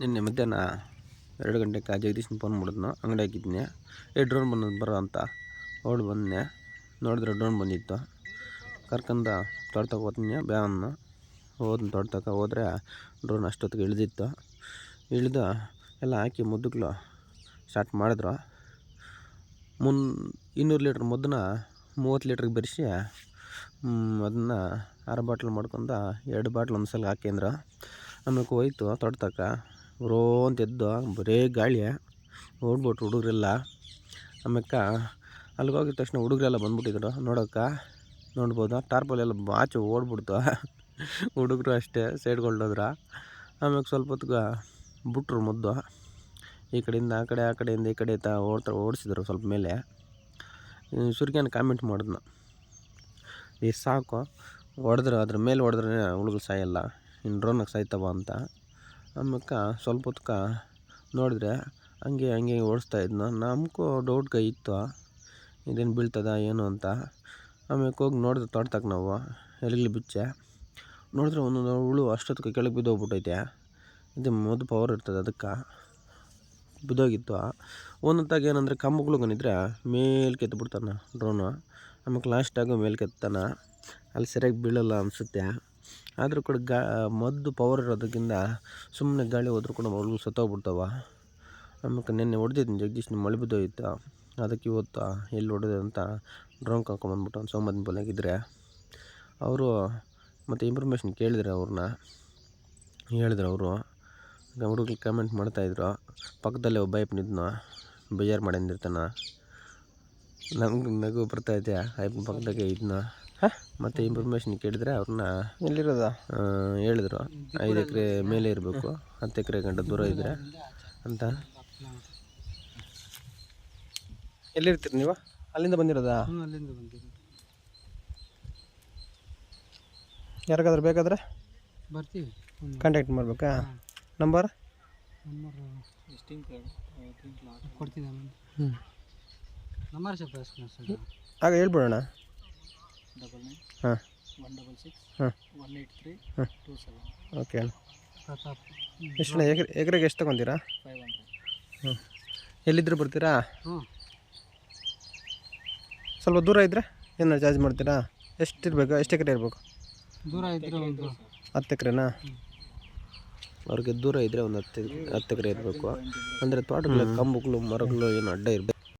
ನಿನ್ನೆ ಮಧ್ಯಾಹ್ನ 2 ಗಂಟೆಗೆ ಜಗದೀಶ್ನ ಫೋನ್ ಮಾಡಿದ್ನು. ಅಂಗಡಿ ಹಾಕಿದ್ನಿ. ಡ್ರೋನ್ ಬಂದದ್ದು ಬರೋ ಅಂತ ಓಡಿ ಬಂದೆ. ನೋಡಿದ್ರೆ ಡ್ರೋನ್ ಬಂದಿತ್ತು. ಕರ್ಕಂದ ತೋಟಕ್ಕೆ ಹೋಗ್ತೀನಿ ಬ್ಯಾವನ್ನು ತೋಟಕ್ಕೆ ಹೋದರೆ ಡ್ರೋನ್ ಅಷ್ಟೊತ್ತಿಗೆ ಇಳಿದಿತ್ತು. ಇಳಿದು ಎಲ್ಲ ಹಾಕಿ ಮುದ್ದಕ್ಲು ಸ್ಟಾರ್ಟ್ ಮಾಡಿದ್ರು. 200 ಲೀಟ್ರ್ ಮದ್ದನ್ನ 30 ಲೀಟ್ರಿಗೆ ಬೆರೆಸಿ ಅದನ್ನು 6 ಬಾಟ್ಲ್ ಮಾಡ್ಕೊಂಡು 2 ಬಾಟ್ಲ್ ಒಂದು ಸಲ ಹಾಕಿಂದ್ರು. ಆಮೇಲೆ ಹೋಯ್ತು ತೋಟಕ್ಕೆ ಬರೋ ಅಂತ ಎದ್ದು ಬರೇ ಗಾಳಿ ಓಡ್ಬಿಟ್ರು ಹುಡುಗರೆಲ್ಲ. ಆಮ್ಯಾಕೆ ಅಲ್ಲಿಗೆ ಹೋಗಿದ ತಕ್ಷಣ ಹುಡುಗರೆಲ್ಲ ಬಂದ್ಬಿಟ್ಟಿದ್ರು ನೋಡ್ಬೋದು. ಟಾರ್ಪಲೆಲ್ಲ ಆಚೆ ಓಡ್ಬಿಡ್ತು. ಹುಡುಗರು ಅಷ್ಟೇ ಸೈಡ್ಗೊಳ್ಳೋದ್ರ. ಆಮ್ಯಾಗೆ ಸ್ವಲ್ಪ ಹೊತ್ತಿಗೆ ಬಿಟ್ರು ಮುದ್ದು. ಈ ಕಡೆಯಿಂದ ಆ ಕಡೆ, ಆ ಕಡೆಯಿಂದ ಈ ಕಡೆ ಓಡಿಸಿದ್ರು ಸ್ವಲ್ಪ ಮೇಲೆ. ಸುರ್ಗ್ಯಾನ ಕಾಮೆಂಟ್ ಮಾಡಿದ್ನು, ಈ ಸಾಕು ಹೊಡೆದ್ರೆ ಅದ್ರ ಮೇಲೆ ಹೊಡೆದ್ರೆ ಹುಡುಗರು ಸಾಯಲ್ಲ, ಇನ್ನು ಡ್ರೋನಾಗ ಸಾಯ್ತವ ಅಂತ. ಆಮ್ಯಾಕೆ ಸ್ವಲ್ಪ ಹೊತ್ಗೆ ನೋಡಿದ್ರೆ ಹಂಗೆ ಓಡಿಸ್ತಾಯಿದ್ನು. ನಮಗೂ ಡೌಟ್ ಇತ್ತು, ಇದೇನು ಬೀಳ್ತದ ಏನು ಅಂತ. ಆಮ್ಯಾಕೆ ಹೋಗಿ ನೋಡಿದ್ರೆ ತೋಟದಾಗ ನಾವು ಎಲೆಗಳು ಬಿಚ್ಚೆ ನೋಡಿದ್ರೆ ಒಂದೊಂದು ಹುಳು ಅಷ್ಟೊತ್ತಿಗೆ ಕೆಳಗೆ ಬಿದ್ದೋಗ್ಬಿಟ್ಟೈತೆ. ಇದು ಮದ್ದು ಪವರ್ ಇರ್ತದೆ, ಅದಕ್ಕೆ ಬಿದ್ದೋಗಿತ್ತು. ಒಂದೊಂದಾಗಿ ಏನಂದರೆ ಕಂಬಗಳಿಗನಿದ್ರೆ ಮೇಲೆ ಕೆತ್ತಿಬಿಡ್ತಾನೆ ಡ್ರೋನು. ಆಮ್ಯಾಕೆ ಲಾಸ್ಟಾಗ ಮೇಲೆ ಕೆತ್ತಾನೆ. ಅಲ್ಲಿ ಸರಿಯಾಗಿ ಬೀಳಲ್ಲ ಅನಿಸುತ್ತೆ. ಆದರೂ ಕೂಡ ಮದ್ದು ಪವರ್ ಇರೋದಕ್ಕಿಂತ ಸುಮ್ಮನೆ ಗಾಳಿ ಹೋದ್ರೂ ಕೂಡ ಹುಳುಗಳು ಸತ್ತೋಗ್ಬಿಡ್ತಾವೆ. ಆಮ್ಯಾಕೆ ನಿನ್ನೆ ಹೊಡೆದಿದ್ದೀನಿ ಜಗದೀಶ್ನ ಮಳೆ ಬಿದ್ದೋಯ್ತು. ಅದಕ್ಕೆ ಇವತ್ತು ಎಲ್ಲಿ ಹೊಡೆದೆ ಅಂತ ಡ್ರೋನ್ ಕರ್ಕೊಂಬಂದ್ಬಿಟ್ಟು ಒಂದು ಸೋಮವಾರ ಬೋಲಾಗಿದ್ದರೆ ಅವರು ಮತ್ತು ಇನ್ಫಾರ್ಮೇಷನ್ ಕೇಳಿದ್ರು. ಅವ್ರನ್ನ ಹೇಳಿದ್ರು. ಅವರು ಹುಡುಗರಿಗೆ ಕಮೆಂಟ್ ಮಾಡ್ತಾಯಿದ್ರು. ಪಕ್ಕದಲ್ಲೇ ಒಬ್ಬ ಅಯ್ಯಪ್ಪನಿದ್ನು, ಬೇಜಾರು ಮಾಡಿರ್ತಾನೆ. ನಮ್ಗೆ ನಗು ಬರ್ತೈತೆ. ಅಯ್ಯಪ್ಪನ ಪಕ್ಕದಾಗೆ ಇದ್ನು. ಮತ್ತು ಇನ್ಫಾರ್ಮೇಷನ್ ಕೇಳಿದರೆ ಅವ್ರನ್ನ ಎಲ್ಲಿರೋದ ಹೇಳಿದ್ರು, 5 ಎಕರೆ ಮೇಲೆ ಇರಬೇಕು, 10 ಎಕರೆ ಗಂಟ ದೂರ ಇದ್ದರೆ ಅಂತ. ಎಲ್ಲಿರ್ತೀರಿ ನೀವು? ಅಲ್ಲಿಂದ ಬಂದಿರೋದಾ? ಅಲ್ಲಿಂದ ಬಂದಿದ್ದೀವಿ. ಯಾರಿಗಾದ್ರೂ ಬೇಕಾದರೆ ಬರ್ತೀವಿ, ಕಾಂಟ್ಯಾಕ್ಟ್ ಮಾಡಬೇಕಾ? ನಂಬರ್ ಕೊಡ್ತೀನಿ. ನಂಬರ್ ಸ್ವಲ್ಪ ಆಗ ಹೇಳ್ಬಿಡೋಣ. 99 ಹಾಂ 166 ಹಾಂ 183 27. ಓಕೆ. ಪ್ರತಾಪ್. ಎಷ್ಟು ಎಕರೆಗೆ ಎಷ್ಟು ತೊಗೊತೀರಾ? 500. ಹ್ಞೂ. ಎಲ್ಲಿದ್ದರೂ ಬರ್ತೀರಾ? ಹ್ಞೂ. ಸ್ವಲ್ಪ ದೂರ ಇದ್ದರೆ ಏನು ಚಾರ್ಜ್ ಮಾಡ್ತೀರಾ? ಎಷ್ಟಿರಬೇಕು? ಎಷ್ಟು ಎಕರೆ ಇರಬೇಕು? ದೂರ ಇದ್ದರೆ ಒಂದು 10 ಎಕರೆನಾ? ಅವ್ರಿಗೆ ದೂರ ಇದ್ದರೆ ಒಂದು 10 ಎಕರೆ ಇರಬೇಕು. ಅಂದರೆ ತೋಟಗಳ ಕಂಬಗಳು ಮರಗಳು ಏನು ಅಡ್ಡ ಇರಬೇಕು.